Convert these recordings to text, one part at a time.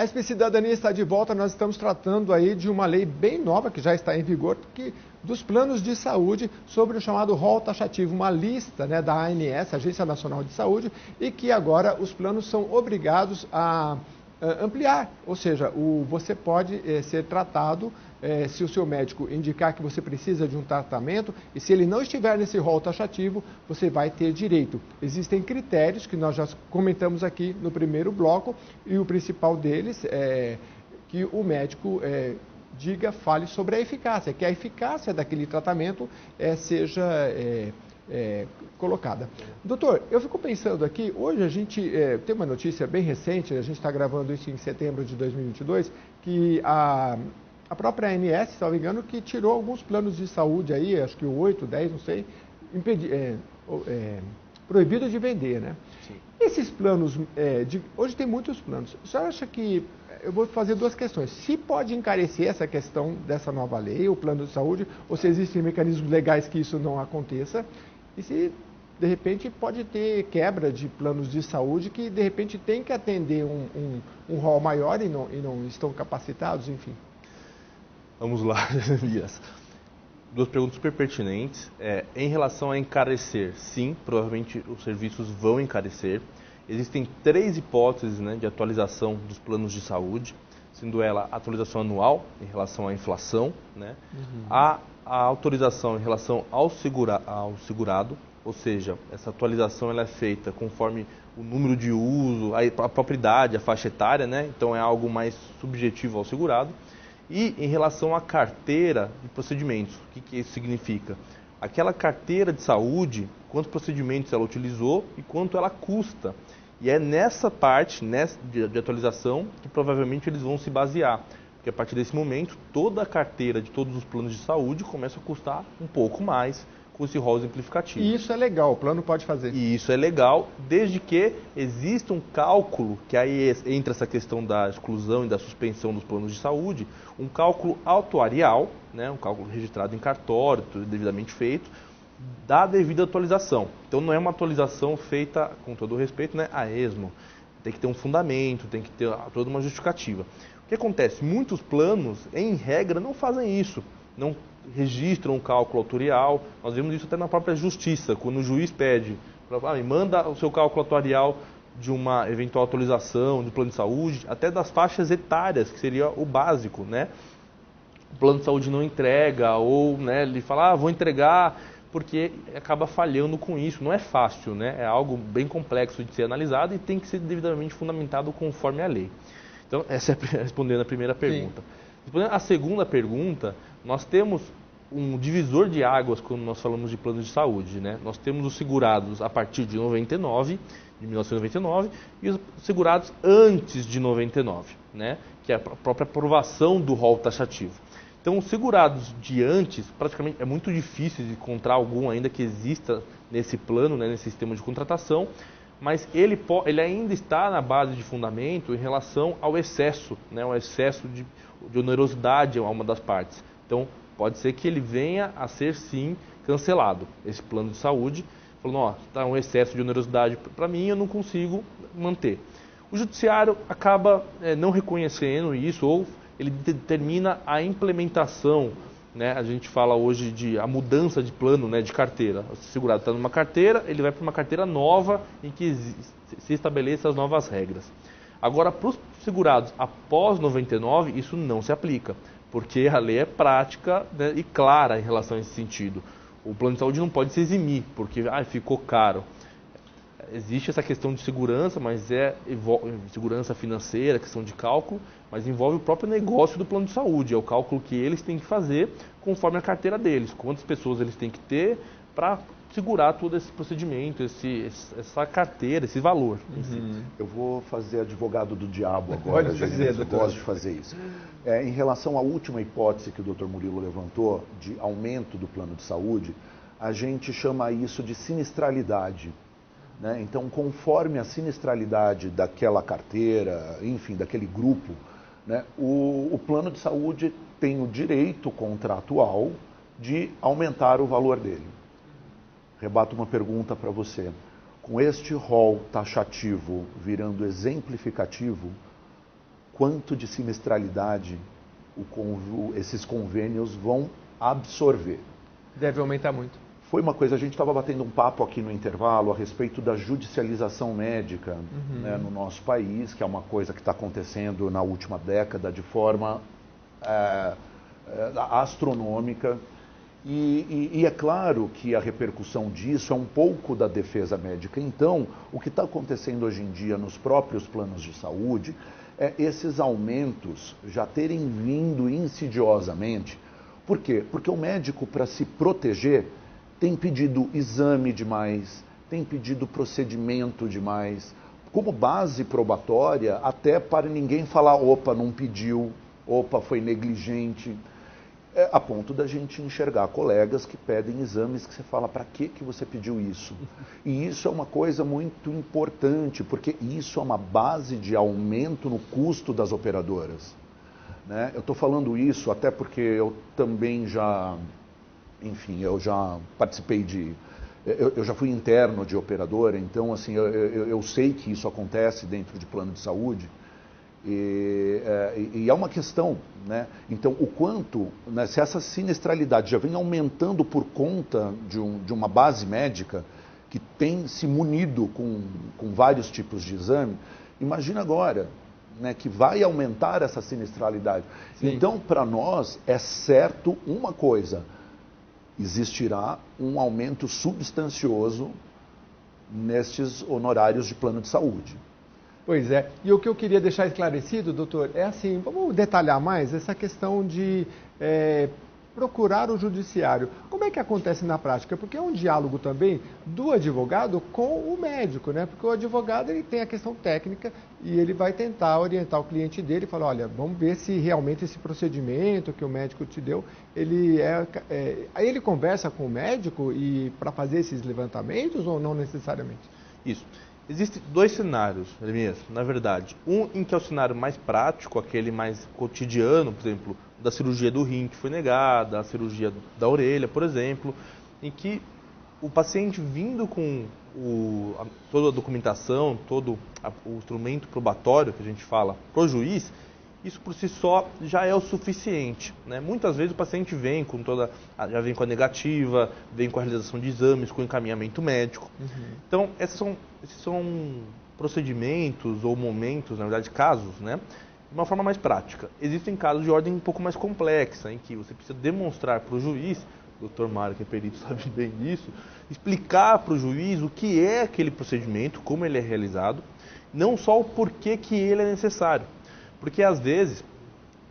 A SP Cidadania está de volta, nós estamos tratando aí de uma lei bem nova que já está em vigor, dos planos de saúde sobre o chamado rol taxativo, uma lista, né, da ANS, Agência Nacional de Saúde, e que agora os planos são obrigados a ampliar, ou seja, você pode ser tratado se o seu médico indicar que você precisa de um tratamento, e se ele não estiver nesse rol taxativo, você vai ter direito. Existem critérios que nós já comentamos aqui no primeiro bloco, e o principal deles é que o médico fale sobre a eficácia, que a eficácia daquele tratamento seja colocada. Doutor, eu fico pensando aqui, hoje a gente tem uma notícia bem recente, a gente está gravando isso em setembro de 2022, que a própria ANS, se não me engano, que tirou alguns planos de saúde aí, acho que o 8, 10, não sei, proibido de vender, né? Sim. Esses planos, hoje tem muitos planos. O senhor acha que, eu vou fazer duas questões, se pode encarecer essa questão dessa nova lei, o plano de saúde, ou se existem mecanismos legais que isso não aconteça, e se, de repente, pode ter quebra de planos de saúde que, de repente, tem que atender um rol maior e não estão capacitados, enfim. Vamos lá, Elias. Duas perguntas super pertinentes. Em relação a encarecer, sim, provavelmente os serviços vão encarecer. Existem 3 hipóteses, né, de atualização dos planos de saúde, sendo ela a atualização anual em relação à inflação, né, a autorização em relação ao segurado, ou seja, essa atualização ela é feita conforme o número de uso, a própria idade, a faixa etária, né, então é algo mais subjetivo ao segurado. E em relação à carteira de procedimentos, o que isso significa? Aquela carteira de saúde, quantos procedimentos ela utilizou e quanto ela custa. E é nessa parte de atualização que provavelmente eles vão se basear. Porque a partir desse momento, toda a carteira de todos os planos de saúde começa a custar um pouco mais com esse rol exemplificativo. E isso é legal, o plano pode fazer. E isso é legal, desde que exista um cálculo, que aí entra essa questão da exclusão e da suspensão dos planos de saúde, um cálculo atuarial, né, um cálculo registrado em cartório, tudo devidamente feito, da devida atualização. Então não é uma atualização feita, com todo o respeito, né, a esmo. Tem que ter um fundamento, tem que ter toda uma justificativa. O que acontece? Muitos planos, em regra, não fazem isso. Não registram um cálculo autorial. Nós vemos isso até na própria justiça, quando o juiz pede, me manda o seu cálculo atuarial de uma eventual atualização de plano de saúde, até das faixas etárias, que seria o básico, né? O plano de saúde não entrega, ou, né, ele fala, vou entregar, porque acaba falhando com isso. Não é fácil, né? É algo bem complexo de ser analisado e tem que ser devidamente fundamentado conforme a lei. Então, essa é respondendo a primeira pergunta. Sim. Respondendo a segunda pergunta, nós temos um divisor de águas quando nós falamos de planos de saúde, né? Nós temos os segurados a partir de 1999, e os segurados antes de 99, né? Que é a própria aprovação do rol taxativo. Então, os segurados de antes, praticamente é muito difícil de encontrar algum ainda que exista nesse plano, né, nesse sistema de contratação, mas ele ainda está na base de fundamento em relação ao excesso, né, o excesso de onerosidade a uma das partes. Então, pode ser que ele venha a ser, sim, cancelado, esse plano de saúde, falando, está um excesso de onerosidade para mim, eu não consigo manter. O judiciário acaba não reconhecendo isso, ou ele determina a implementação, né? A gente fala hoje de a mudança de plano, né, de carteira. O segurado está numa carteira, ele vai para uma carteira nova em que se estabeleçam as novas regras. Agora, para os segurados após 99, isso não se aplica, porque a lei é prática, né, e clara em relação a esse sentido. O plano de saúde não pode se eximir, porque ficou caro. Existe essa questão de segurança, mas segurança financeira, questão de cálculo, mas envolve o próprio negócio do plano de saúde. É o cálculo que eles têm que fazer conforme a carteira deles. Quantas pessoas eles têm que ter para segurar todo esse procedimento, essa carteira, esse valor. Eu vou fazer advogado do diabo agora. Eu gosto de fazer isso. Em relação à última hipótese que o Dr. Murilo levantou, de aumento do plano de saúde, a gente chama isso de sinistralidade. Né? Então, conforme a sinistralidade daquela carteira, enfim, daquele grupo, né, o plano de saúde tem o direito contratual de aumentar o valor dele. Rebato uma pergunta para você. Com este rol taxativo virando exemplificativo, quanto de sinistralidade esses convênios vão absorver. Deve aumentar muito. Foi uma coisa, a gente estava batendo um papo aqui no intervalo a respeito da judicialização médica, né, no nosso país, que é uma coisa que está acontecendo na última década de forma astronômica. E é claro que a repercussão disso é um pouco da defesa médica. Então, o que está acontecendo hoje em dia nos próprios planos de saúde é esses aumentos já terem vindo insidiosamente. Por quê? Porque o médico, para se proteger, tem pedido exame demais, tem pedido procedimento demais, como base probatória, até para ninguém falar, opa, não pediu, opa, foi negligente. A ponto da gente enxergar colegas que pedem exames que você fala, para que você pediu isso? E isso é uma coisa muito importante, porque isso é uma base de aumento no custo das operadoras. Né? Eu estou falando isso até porque eu também já, enfim, eu já participei eu já fui interno de operadora, então assim, eu sei que isso acontece dentro de plano de saúde. E é uma questão, né? Então, o quanto, né, se essa sinistralidade já vem aumentando por conta de uma base médica que tem se munido com vários tipos de exame, imagina agora, né, que vai aumentar essa sinistralidade. Sim. Então, para nós, é certo uma coisa, existirá um aumento substancioso nestes honorários de plano de saúde. Pois é, e o que eu queria deixar esclarecido, doutor, é assim, vamos detalhar mais essa questão de procurar o judiciário. Como é que acontece na prática? Porque é um diálogo também do advogado com o médico, né? Porque o advogado ele tem a questão técnica e ele vai tentar orientar o cliente dele e falar, olha, vamos ver se realmente esse procedimento que o médico te deu, aí ele conversa com o médico e para fazer esses levantamentos ou não necessariamente? Isso. Existem dois cenários, Jeremias, na verdade. Um em que é o cenário mais prático, aquele mais cotidiano, por exemplo, da cirurgia do rim que foi negada, a cirurgia da orelha, por exemplo, em que o paciente vindo com toda a documentação, todo o instrumento probatório que a gente fala para o juiz, isso por si só já é o suficiente, né? Muitas vezes o paciente vem já vem com a negativa, vem com a realização de exames, com o encaminhamento médico. Então, esses são procedimentos ou momentos, na verdade, casos, né? De uma forma mais prática. Existem casos de ordem um pouco mais complexa, em que você precisa demonstrar para o juiz, o Dr. Mário, que é perito, sabe bem disso, explicar para o juiz o que é aquele procedimento, como ele é realizado, não só o porquê que ele é necessário. Porque, às vezes,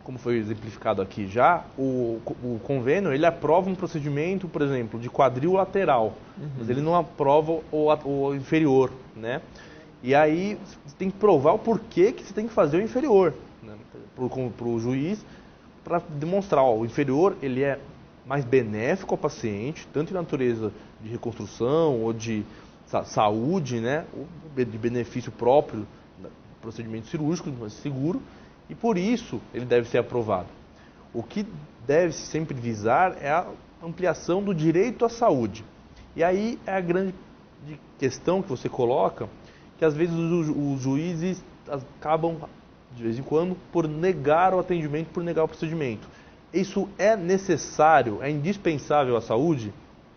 como foi exemplificado aqui já, o convênio ele aprova um procedimento, por exemplo, de quadril lateral, mas ele não aprova o inferior, né? E aí você tem que provar o porquê que você tem que fazer o inferior, né? Para o juiz, para demonstrar, ó, o inferior ele é mais benéfico ao paciente, tanto em natureza de reconstrução ou de saúde, né? De benefício próprio, procedimento cirúrgico, mais seguro, e por isso ele deve ser aprovado. O que deve sempre visar é a ampliação do direito à saúde. E aí é a grande questão que você coloca, que às vezes os juízes acabam, de vez em quando, por negar o atendimento, por negar o procedimento. Isso é necessário, é indispensável à saúde?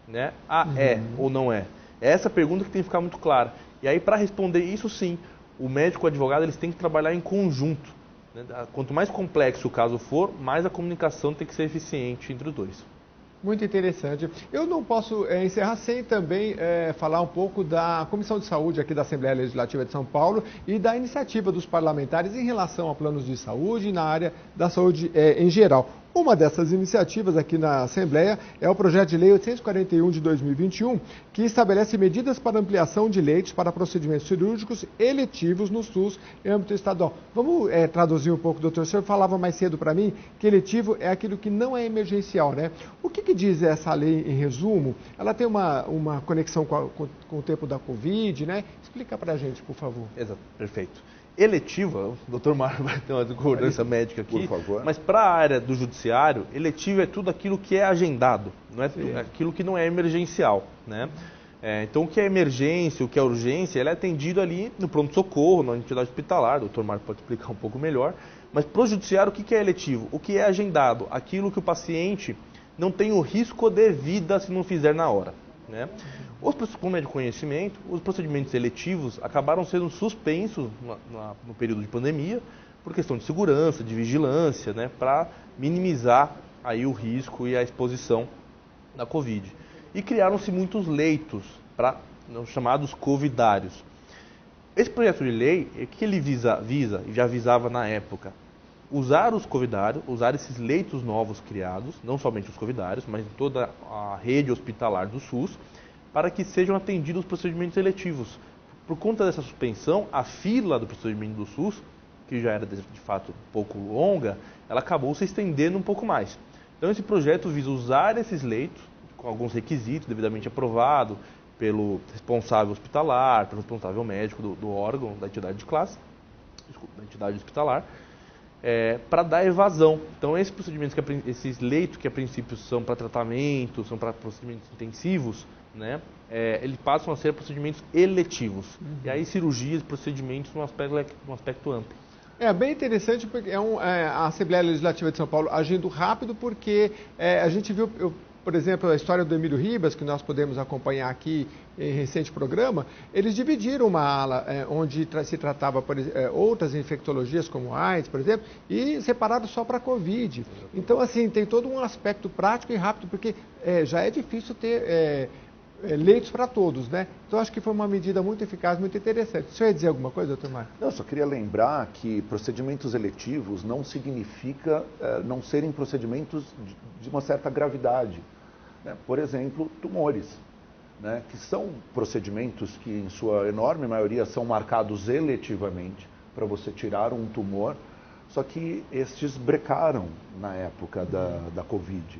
Né? É ou não é? É essa pergunta que tem que ficar muito clara. E aí, para responder isso, sim, o médico e o advogado eles têm que trabalhar em conjunto. Né? Quanto mais complexo o caso for, mais a comunicação tem que ser eficiente entre os dois. Muito interessante. Eu não posso encerrar sem também falar um pouco da Comissão de Saúde aqui da Assembleia Legislativa de São Paulo e da iniciativa dos parlamentares em relação a planos de saúde e na área da saúde em geral. Uma dessas iniciativas aqui na Assembleia é o projeto de lei 841 de 2021, que estabelece medidas para ampliação de leitos para procedimentos cirúrgicos eletivos no SUS em âmbito estadual. Vamos traduzir um pouco, doutor. O senhor falava mais cedo para mim que eletivo é aquilo que não é emergencial, né? O que diz essa lei em resumo? Ela tem uma conexão com o tempo da Covid, né? Explica para a gente, por favor. Exato, perfeito. Eletiva, o doutor Mário vai ter uma concordância médica aqui, por favor. Mas para a área do judiciário, eletivo é tudo aquilo que é agendado, não é aquilo que não é emergencial, né? Então o que é emergência, o que é urgência, ele é atendido ali no pronto-socorro, na entidade hospitalar, o doutor Mário pode explicar um pouco melhor, Mas para o judiciário, o que é eletivo? O que é agendado? Aquilo que o paciente não tem o risco de vida se não fizer na hora, né? Como é de conhecimento, os procedimentos eletivos acabaram sendo suspensos no período de pandemia por questão de segurança, de vigilância, né, para minimizar aí o risco e a exposição da Covid. E criaram-se muitos leitos, os chamados covidários. Esse projeto de lei, o que ele visa, e já visava na época, usar os covidários, usar esses leitos novos criados, não somente os covidários, mas toda a rede hospitalar do SUS, para que sejam atendidos os procedimentos eletivos. Por conta dessa suspensão, a fila do procedimento do SUS, que já era de fato um pouco longa, ela acabou se estendendo um pouco mais. Então esse projeto visa usar esses leitos, com alguns requisitos devidamente aprovado pelo responsável hospitalar, pelo responsável médico do órgão, da entidade de classe, da entidade hospitalar, para dar evasão. Então esses procedimentos, esses leitos que a princípio são para tratamento, são para procedimentos intensivos, né, eles passam a ser procedimentos eletivos. E aí cirurgias, procedimentos num aspecto amplo. É bem interessante porque a Assembleia Legislativa de São Paulo agindo rápido, porque a gente viu, por exemplo, a história do Emílio Ribas, que nós podemos acompanhar aqui em recente programa. Eles dividiram uma ala onde se tratava outras infectologias, como AIDS, por exemplo, e separaram só para a Covid. Então, assim, tem todo um aspecto prático e rápido, porque já é difícil ter leitos para todos, né? Então, acho que foi uma medida muito eficaz, muito interessante. O senhor ia dizer alguma coisa, doutor Mário? Não, eu só queria lembrar que procedimentos eletivos não significa não serem procedimentos de uma certa gravidade. Né? Por exemplo, tumores, né? Que são procedimentos que, em sua enorme maioria, são marcados eletivamente para você tirar um tumor, só que estes brecaram na época da Covid.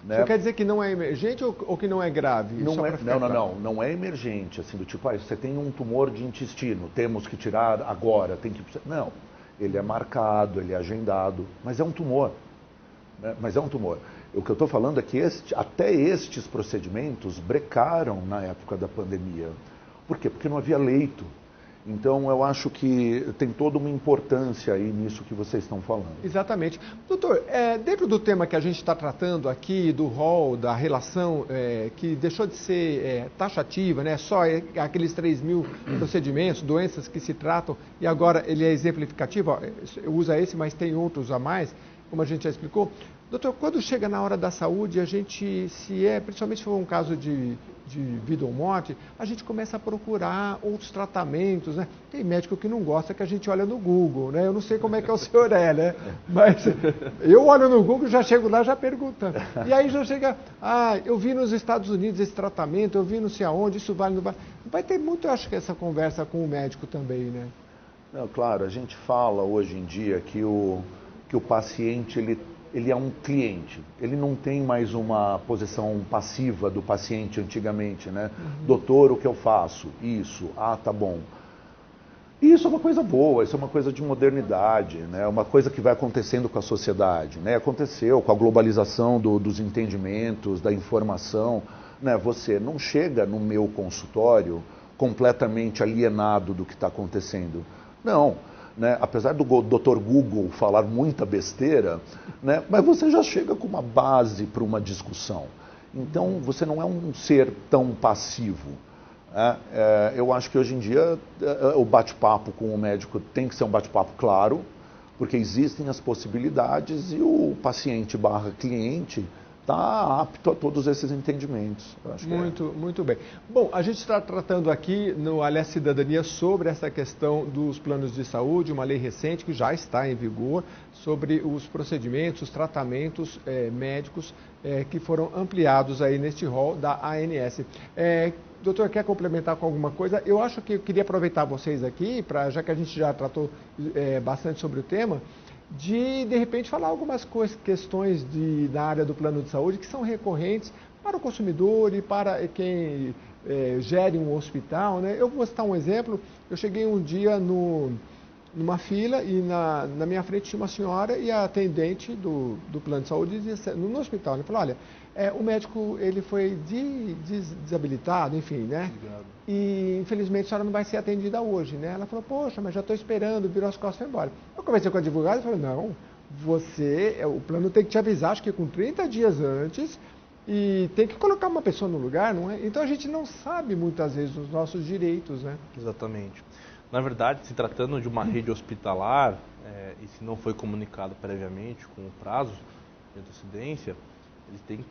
Né? Isso quer dizer que não é emergente ou que não é grave? Não é emergente, assim, do tipo, você tem um tumor de intestino, temos que tirar agora, Não, ele é marcado, ele é agendado, mas é um tumor. Né? Mas é um tumor. O que eu estou falando é que até estes procedimentos brecaram na época da pandemia. Por quê? Porque não havia leito. Então, eu acho que tem toda uma importância aí nisso que vocês estão falando. Exatamente. Doutor, dentro do tema que a gente está tratando aqui, do rol, da relação, que deixou de ser taxativa, né? Só aqueles 3.000 procedimentos, doenças que se tratam, e agora ele é exemplificativo, usa esse, mas tem outros a mais, como a gente já explicou. Doutor, quando chega na hora da saúde, a gente, principalmente se for um caso de vida ou morte, a gente começa a procurar outros tratamentos, né? Tem médico que não gosta que a gente olha no Google, né? Eu não sei como é que o senhor né? Mas eu olho no Google, já chego lá, já perguntando. E aí já chega, eu vi nos Estados Unidos esse tratamento, eu vi não sei aonde, isso vale, não vale. Vai ter muito, eu acho que essa conversa com o médico também, né? Não, claro, a gente fala hoje em dia que o paciente, ele é um cliente, ele não tem mais uma posição passiva do paciente antigamente, né? Doutor, o que eu faço? Isso, tá bom. E isso é uma coisa boa, isso é uma coisa de modernidade, né? Uma coisa que vai acontecendo com a sociedade, né? Aconteceu com a globalização dos entendimentos, da informação, né? Você não chega no meu consultório completamente alienado do que está acontecendo, não. Né? Apesar do Dr. Google falar muita besteira, né? Mas você já chega com uma base para uma discussão. Então, você não é um ser tão passivo. Né? Eu acho que hoje em dia o bate-papo com o médico tem que ser um bate-papo claro, porque existem as possibilidades e o paciente / cliente está apto a todos esses entendimentos. Eu acho muito bem. Bom, a gente está tratando aqui no Aliás Cidadania sobre essa questão dos planos de saúde, uma lei recente que já está em vigor, sobre os procedimentos, os tratamentos médicos que foram ampliados aí neste rol da ANS. Doutor, quer complementar com alguma coisa? Eu acho que eu queria aproveitar vocês aqui, já que a gente já tratou bastante sobre o tema, de repente falar algumas questões na área do plano de saúde que são recorrentes para o consumidor e para quem gere um hospital, né? Eu vou citar um exemplo. Eu cheguei um dia numa fila e na minha frente tinha uma senhora e a atendente do plano de saúde dizia, no hospital, ele falou, olha, o médico ele foi desabilitado, enfim, né? Obrigado. E infelizmente a senhora não vai ser atendida hoje, né? Ela falou, poxa, mas já estou esperando, virou as costas e foi embora. Eu conversei com a advogada e falei, não, o plano tem que te avisar, acho que com 30 dias antes, e tem que colocar uma pessoa no lugar, não é? Então a gente não sabe muitas vezes os nossos direitos, né? Exatamente. Na verdade, se tratando de uma rede hospitalar, e se não foi comunicado previamente com o prazo de antecedência, eles têm que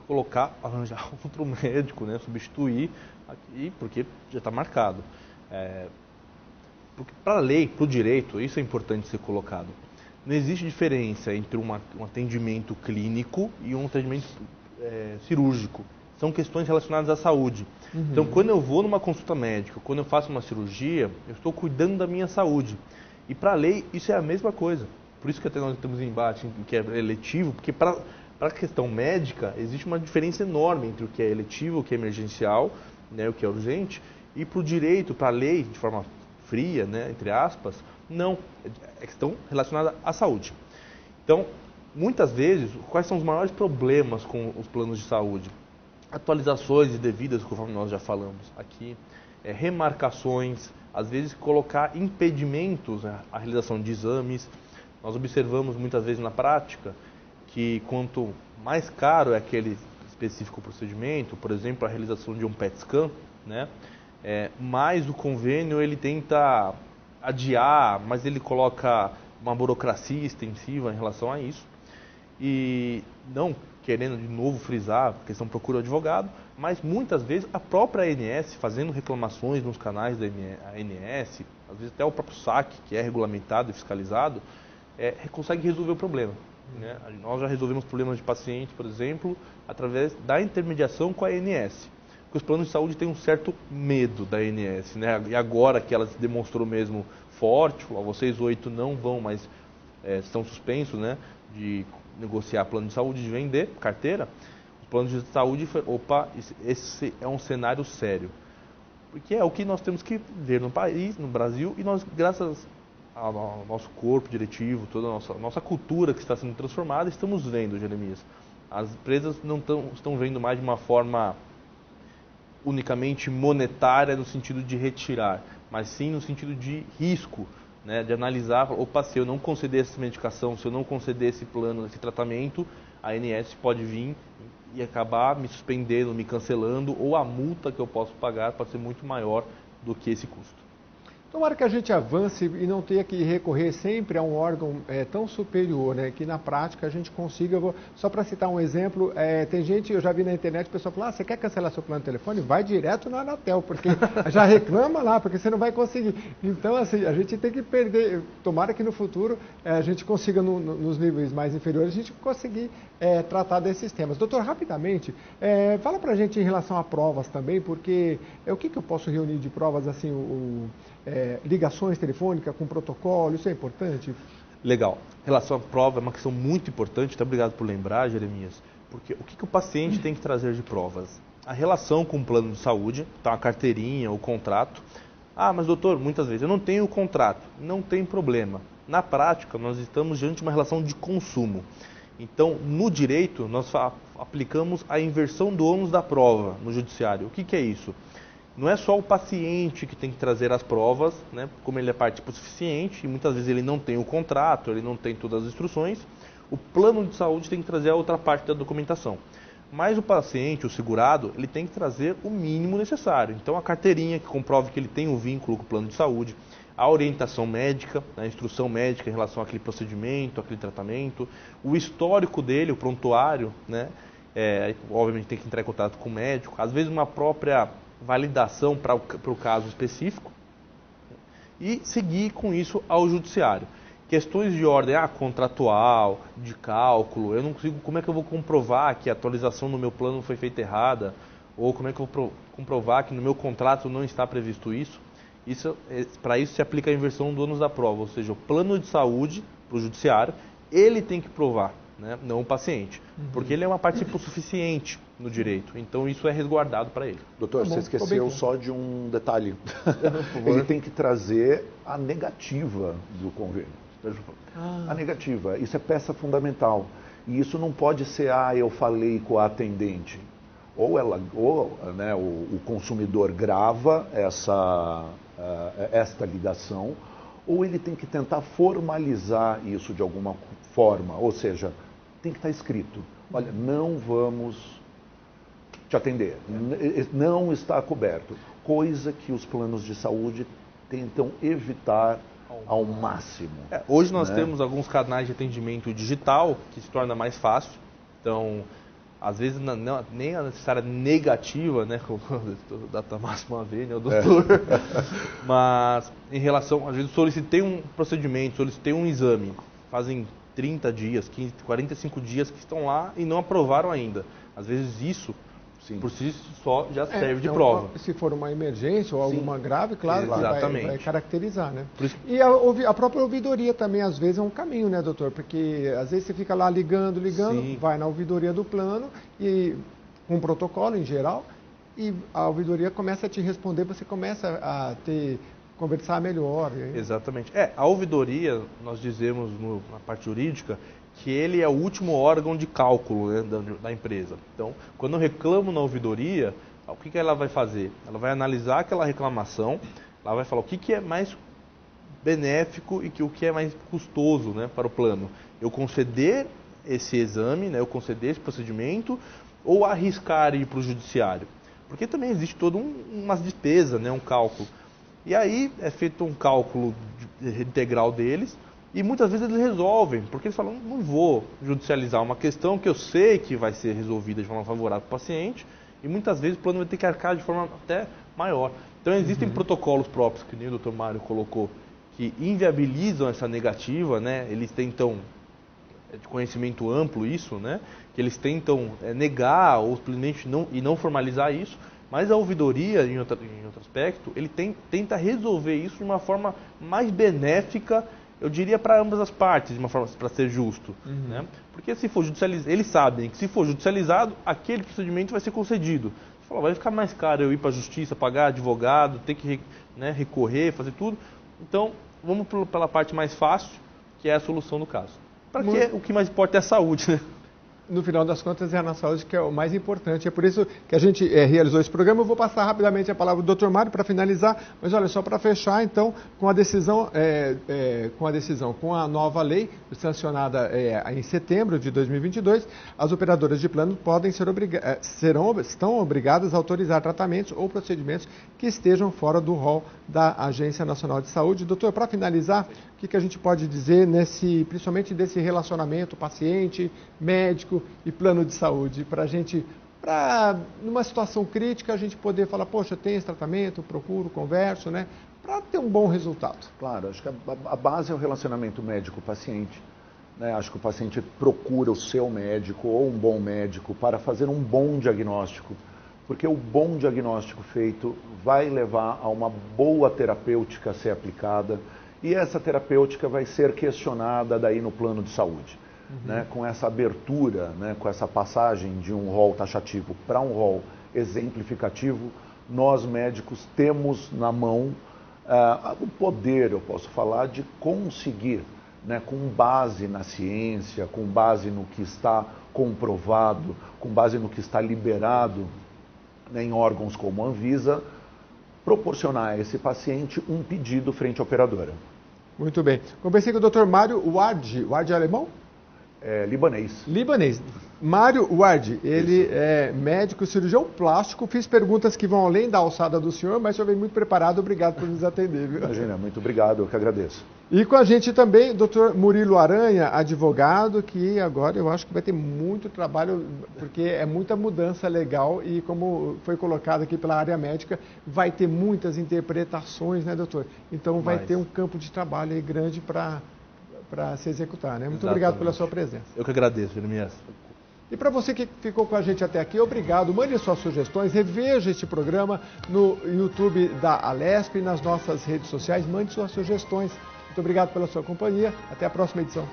arranjar outro médico, né, substituir, aqui, porque já está marcado. Para a lei, para o direito, isso é importante ser colocado. Não existe diferença entre um atendimento clínico e um atendimento cirúrgico. São questões relacionadas à saúde. Uhum. Então, quando eu vou numa consulta médica, quando eu faço uma cirurgia, eu estou cuidando da minha saúde. E para a lei, isso é a mesma coisa. Por isso que até nós temos embate que é eletivo, porque para a questão médica, existe uma diferença enorme entre o que é eletivo, o que é emergencial, né, o que é urgente, e para o direito, para a lei, de forma fria, né, entre aspas, não. É questão relacionada à saúde. Então, muitas vezes, quais são os maiores problemas com os planos de saúde? Atualizações indevidas, conforme nós já falamos aqui, remarcações, às vezes colocar impedimentos à realização de exames. Nós observamos muitas vezes na prática que quanto mais caro é aquele específico procedimento, por exemplo, a realização de um PET scan, né, mais o convênio ele tenta adiar, mas ele coloca uma burocracia extensiva em relação a isso. E não querendo de novo frisar a questão procura advogado, mas muitas vezes a própria ANS, fazendo reclamações nos canais da ANS, às vezes até o próprio SAC, que é regulamentado e fiscalizado, consegue resolver o problema. Né? Nós já resolvemos problemas de pacientes, por exemplo, através da intermediação com a ANS. Porque os planos de saúde têm um certo medo da ANS, né? E agora que ela se demonstrou mesmo forte, vocês 8 não vão, mas estão suspensos, né, de negociar plano de saúde, de vender carteira, os planos de saúde, opa, esse é um cenário sério. Porque é o que nós temos que ver no país, no Brasil, e nós, graças ao nosso corpo diretivo, toda a nossa cultura que está sendo transformada, estamos vendo, Jeremias. As empresas não estão vendo mais de uma forma unicamente monetária, no sentido de retirar, mas sim no sentido de risco, né, de analisar, opa, se eu não conceder essa medicação, se eu não conceder esse plano, esse tratamento, a ANS pode vir e acabar me suspendendo, me cancelando, ou a multa que eu posso pagar pode ser muito maior do que esse custo. Tomara que a gente avance e não tenha que recorrer sempre a um órgão tão superior, né? Que na prática a gente consiga, só para citar um exemplo, tem gente, eu já vi na internet, o pessoal fala, você quer cancelar seu plano de telefone? Vai direto na Anatel, porque já reclama lá, porque você não vai conseguir. Então, assim, a gente tem que perder, tomara que no futuro a gente consiga, nos níveis mais inferiores, a gente conseguir tratar desses temas. Doutor, rapidamente, fala para a gente em relação a provas também, porque o que eu posso reunir de provas, assim, ligações telefônicas com protocolo, isso é importante? Legal. Relação à prova é uma questão muito importante, até obrigado por lembrar, Jeremias, porque o que o paciente tem que trazer de provas? A relação com o plano de saúde, tá, a carteirinha, o contrato. Ah, mas doutor, muitas vezes eu não tenho o contrato. Não tem problema. Na prática, nós estamos diante de uma relação de consumo. Então, no direito, nós aplicamos a inversão do ônus da prova no judiciário. O que é isso? Não é só o paciente que tem que trazer as provas, né? Como ele é partícipe suficiente, e muitas vezes ele não tem o contrato, ele não tem todas as instruções, o plano de saúde tem que trazer a outra parte da documentação. Mas o paciente, o segurado, ele tem que trazer o mínimo necessário. Então, a carteirinha que comprove que ele tem um vínculo com o plano de saúde, a orientação médica, a instrução médica em relação àquele procedimento, àquele tratamento, o histórico dele, o prontuário, né? Obviamente tem que entrar em contato com o médico, às vezes uma própria validação para o caso específico e seguir com isso ao judiciário. Questões de ordem contratual, de cálculo, eu não consigo, como é que eu vou comprovar que a atualização no meu plano foi feita errada, ou como é que eu vou comprovar que no meu contrato não está previsto isso? Para isso se aplica a inversão do ônus da prova, ou seja, o plano de saúde para o judiciário, ele tem que provar né? Não o paciente. Porque ele é uma participa suficiente no direito, então isso é resguardado para ele. Doutor, você esqueceu só de um detalhe. Ele tem que trazer a negativa do convênio. A negativa, isso é peça fundamental. E isso não pode ser, eu falei com a atendente. Ou né, o consumidor grava esta ligação, ou ele tem que tentar formalizar isso de alguma forma. Ou seja, tem que estar escrito. Olha, não vamos te atender. Não está coberto. Coisa que os planos de saúde tentam evitar ao máximo. Hoje nós temos alguns canais de atendimento digital que se torna mais fácil. Então, às vezes nem a necessária negativa, né, como o data máxima vê, né, o doutor, mas em relação, às vezes solicitei um procedimento, solicitei um exame, fazem 30 dias, 15, 45 dias que estão lá e não aprovaram ainda. Às vezes isso, por si só, já serve de prova. Se for uma emergência ou alguma grave, claro, que vai caracterizar, né? E a própria ouvidoria também, às vezes, é um caminho, né, doutor? Porque, às vezes, você fica lá ligando, vai na ouvidoria do plano, e com um protocolo, em geral, e a ouvidoria começa a te responder, você começa a conversar melhor. Exatamente. A ouvidoria, nós dizemos na parte jurídica, que ele é o último órgão de cálculo, né, da empresa. Então, quando eu reclamo na ouvidoria, o que ela vai fazer? Ela vai analisar aquela reclamação, ela vai falar o que é mais benéfico e o que é mais custoso, né, para o plano. Eu conceder esse exame, né, eu conceder esse procedimento, ou arriscar ir para o judiciário. Porque também existe toda uma despesa, né, um cálculo. E aí é feito um cálculo integral deles, e muitas vezes eles resolvem, porque eles falam, não vou judicializar uma questão que eu sei que vai ser resolvida de forma favorável para o paciente, e muitas vezes o plano vai ter que arcar de forma até maior. Então existem protocolos próprios, que nem o Dr. Mário colocou, que inviabilizam essa negativa, né? Eles tentam, de conhecimento amplo isso, né? Que eles tentam negar ou simplesmente não formalizar isso, mas a ouvidoria, em outro aspecto, ele tenta resolver isso de uma forma mais benéfica, eu diria, para ambas as partes, de uma forma para ser justo. Né? Porque se for judicializado, eles sabem que se for judicializado, aquele procedimento vai ser concedido. Você fala, vai ficar mais caro eu ir para a justiça, pagar advogado, ter que recorrer, fazer tudo. Então, vamos pela parte mais fácil, que é a solução do caso. Para que o que mais importa é a saúde, né? No final das contas, é a nossa saúde que é o mais importante. É por isso que a gente realizou esse programa. Eu vou passar rapidamente a palavra do Dr. Mário para finalizar. Mas olha, só para fechar, então, com a nova lei sancionada em setembro de 2022, as operadoras de plano podem estão obrigadas a autorizar tratamentos ou procedimentos que estejam fora do rol da Agência Nacional de Saúde. Doutor, para finalizar, o que a gente pode dizer principalmente desse relacionamento paciente, médico e plano de saúde, numa situação crítica, a gente poder falar, poxa, tem esse tratamento, procuro, converso, né? Para ter um bom resultado. Claro, acho que a base é o relacionamento médico-paciente. Né? Acho que o paciente procura o seu médico ou um bom médico para fazer um bom diagnóstico, porque o bom diagnóstico feito vai levar a uma boa terapêutica a ser aplicada, e essa terapêutica vai ser questionada daí no plano de saúde. Né? Com essa abertura, né? Com essa passagem de um rol taxativo para um rol exemplificativo, nós médicos temos na mão o poder, eu posso falar, de conseguir, né? Com base na ciência, com base no que está comprovado, com base no que está liberado, né? Em órgãos como a Anvisa, proporcionar a esse paciente um pedido frente à operadora. Muito bem. Conversei com o Dr. Mário Ward. Ward é alemão? Libanês. Libanês. Mário Ward, ele é médico cirurgião plástico. Fiz perguntas que vão além da alçada do senhor, mas o senhor vem muito preparado. Obrigado por nos atender. Viu? Imagina, muito obrigado, eu que agradeço. E com a gente também, Dr. Murilo Aranha, advogado, que agora eu acho que vai ter muito trabalho, porque é muita mudança legal e, como foi colocado aqui pela área médica, vai ter muitas interpretações, né, doutor? Então vai ter um campo de trabalho aí grande para se executar, né? Muito obrigado pela sua presença. Eu que agradeço, Jeremias. E para você que ficou com a gente até aqui, obrigado. Mande suas sugestões, reveja este programa no YouTube da Alesp e nas nossas redes sociais. Mande suas sugestões. Muito obrigado pela sua companhia. Até a próxima edição.